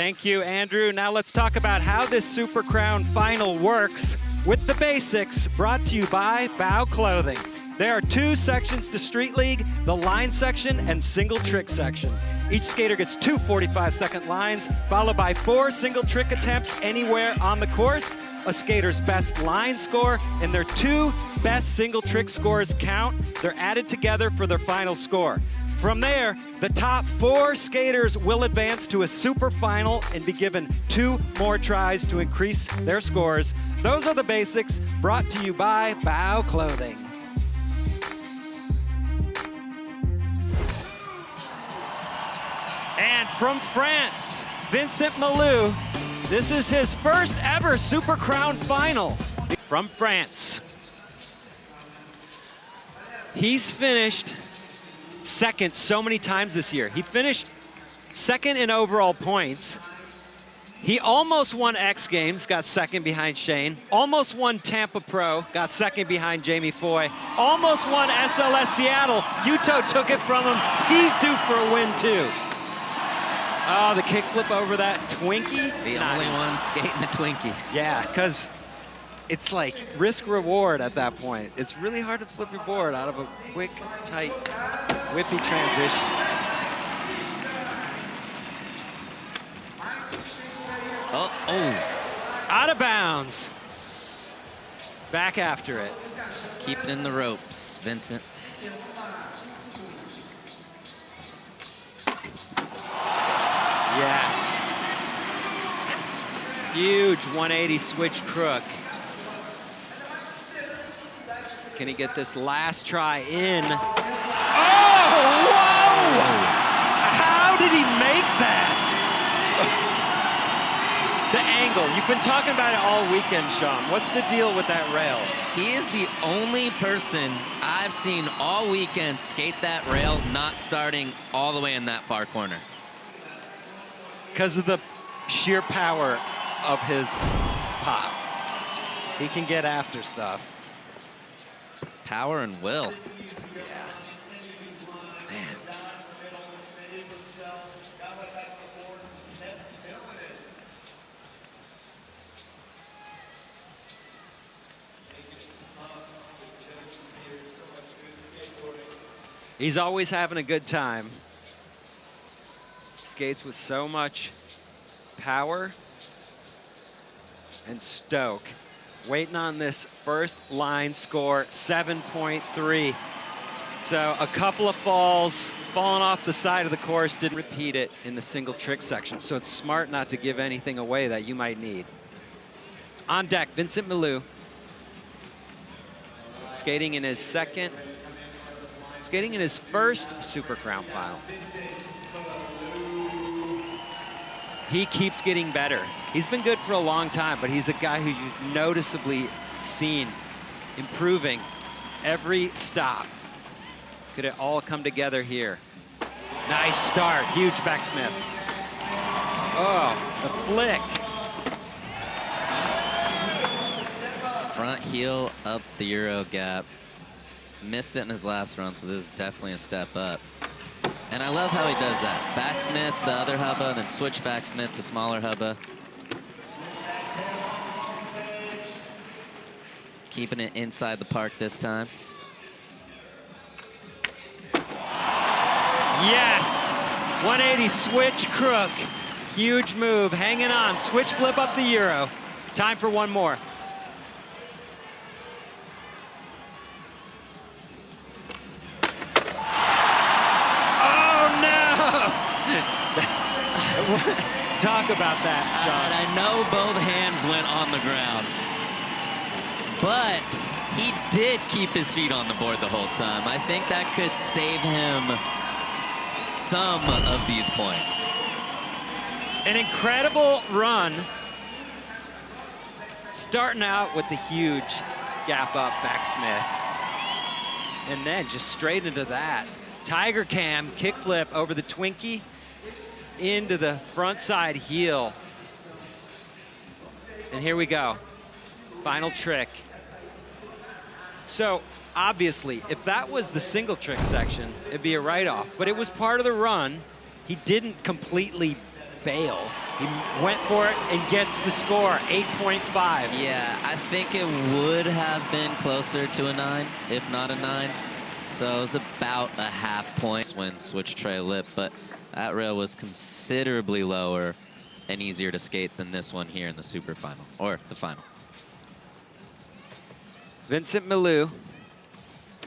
Thank you, Andrew. Now let's talk about how this Super Crown final works with the basics, brought to you by Bow Clothing. There are 2 sections to Street League, the line section and single trick section. Each skater gets 2 45-second lines, followed by 4 single trick attempts anywhere on the course. A skater's best line score and their 2 best single trick scores count. They're added together for their final score. From there, the top 4 skaters will advance to a super final and be given 2 more tries to increase their scores. Those are the basics, brought to you by Bow Clothing. And from France, Vincent Milou. This is his first ever Super Crown final from France. He's finished second so many times this year. He finished second in overall points. He almost won X Games, got second behind Shane. Almost won Tampa Pro, got second behind Jamie Foy. Almost won SLS Seattle. Yuto took it from him. He's due for a win too. Oh, the kickflip over that Twinkie. The only one skating the Twinkie. Yeah, because it's like risk-reward at that point. It's really hard to flip your board out of a quick, tight, whippy transition. Oh. Out of bounds. Back after it. Keep it in the ropes, Vincent. Yes. Huge 180 switch crook. Can he get this last try in? Oh, whoa! How did he make that? The angle. You've been talking about it all weekend, Sean. What's the deal with that rail? He is the only person I've seen all weekend skate that rail, not starting all the way in that far corner. Because of the sheer power of his pop. He can get after stuff. Power and will. Yeah. Man. He's always having a good time. Skates with so much power and stoke. Waiting on this first line score, 7.3. So a couple of falls, falling off the side of the course, didn't repeat it in the single trick section. So it's smart not to give anything away that you might need. On deck, Vincent Milou. Skating in his first Super Crown final. He keeps getting better. He's been good for a long time, but he's a guy who you've noticeably seen improving every stop. Could it all come together here? Nice start, huge backsmith. Oh, the flick. Front heel up the Euro gap. Missed it in his last run, so this is definitely a step up. And I love how he does that. Backsmith, the other hubba, then switch backsmith, the smaller hubba. Keeping it inside the park this time. Yes! 180 switch crook. Huge move, hanging on. Switch flip up the Euro. Time for one more. Talk about that, John. I know both hands went on the ground, but he did keep his feet on the board the whole time. I think that could save him some of these points. An incredible run. Starting out with the huge gap up backsmith. And then just straight into that. Tiger cam, kickflip over the Twinkie. Into the front side heel. And here we go. Final trick. So obviously, if that was the single trick section, it'd be a write-off. But it was part of the run. He didn't completely bail. He went for it and gets the score, 8.5. Yeah, I think it would have been closer to a 9, if not a 9. So it was about a half point when switch tray lip, but that rail was considerably lower and easier to skate than this one here in the super final, or the final. Vincent Milou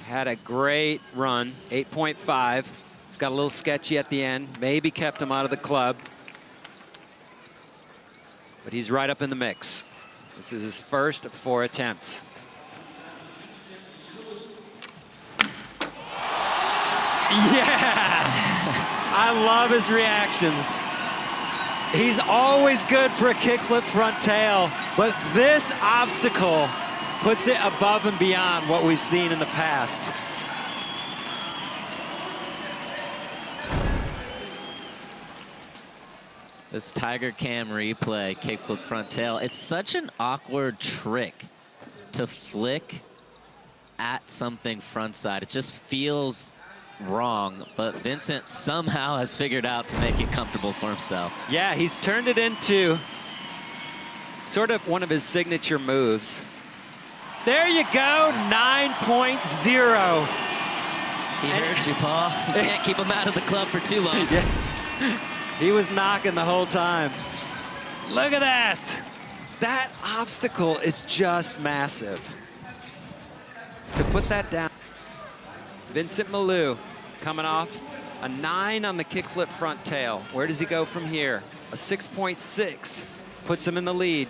had a great run, 8.5. It's got a little sketchy at the end, maybe kept him out of the club. But he's right up in the mix. This is his first of 4 attempts. Yeah! I love his reactions. He's always good for a kickflip front tail, but this obstacle puts it above and beyond what we've seen in the past. This Tiger Cam replay, kickflip front tail, it's such an awkward trick to flick at something front side. It just feels wrong, but Vincent somehow has figured out to make it comfortable for himself. Yeah, he's turned it into sort of one of his signature moves. There you go, 9.0. He heard you, Paul. You can't keep him out of the club for too long. Yeah. He was knocking the whole time. Look at that. That obstacle is just massive. To put that down, Vincent Milou coming off a 9 on the kickflip front tail. Where does he go from here? A 6.6 puts him in the lead.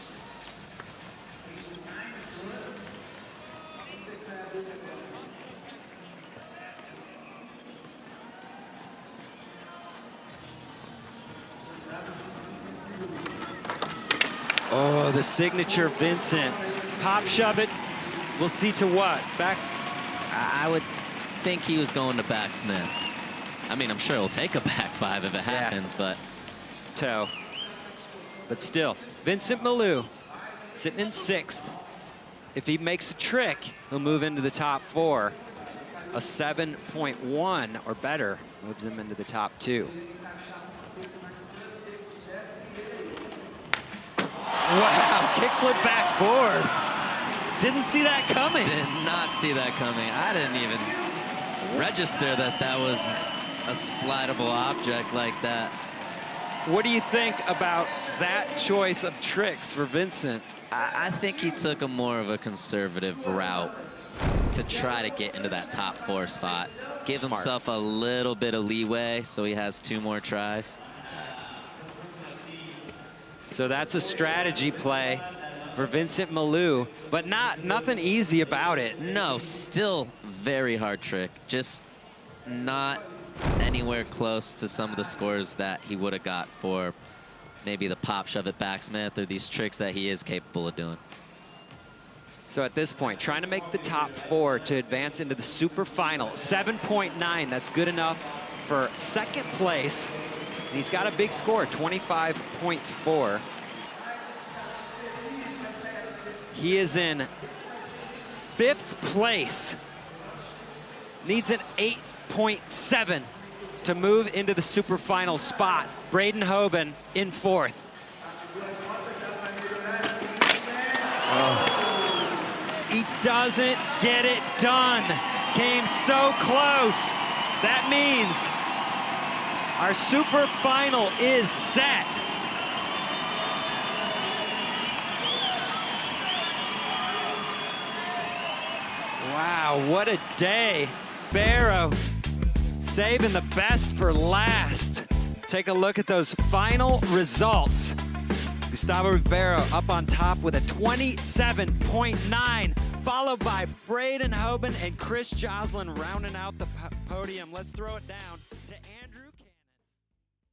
Oh, the signature Vincent. Pop shove it. We'll see to what? Back. I would think he was going to backsmith. I mean, I'm sure he'll take a back 5 if it happens, but. Toe. But still, Vincent Milou sitting in 6th. If he makes a trick, he'll move into the top 4. A 7.1 or better moves him into the top 2. Wow, kickflip backboard. Didn't see that coming. Did not see that coming. I didn't even register that that was a slidable object like that. What do you think about that choice of tricks for Vincent? I think he took a more of a conservative route to try to get into that top 4 spot. Give himself a little bit of leeway so he has 2 more tries. So that's a strategy play for Vincent Milou, but nothing easy about it. No, still very hard trick. Just not anywhere close to some of the scores that he would have got for maybe the pop shove at backsmith or these tricks that he is capable of doing. So at this point, trying to make the top 4 to advance into the super final. 7.9, that's good enough for 2nd place. And he's got a big score, 25.4. He is in 5th place. Needs an 8.7 to move into the super final spot. Braden Hoban in 4th. Oh. He doesn't get it done. Came so close. That means our super final is set. Wow, what a day. Barrow saving the best for last. Take a look at those final results. Gustavo Ribeiro up on top with a 27.9, followed by Braden Hoban and Chris Joslin rounding out the podium. Let's throw it down.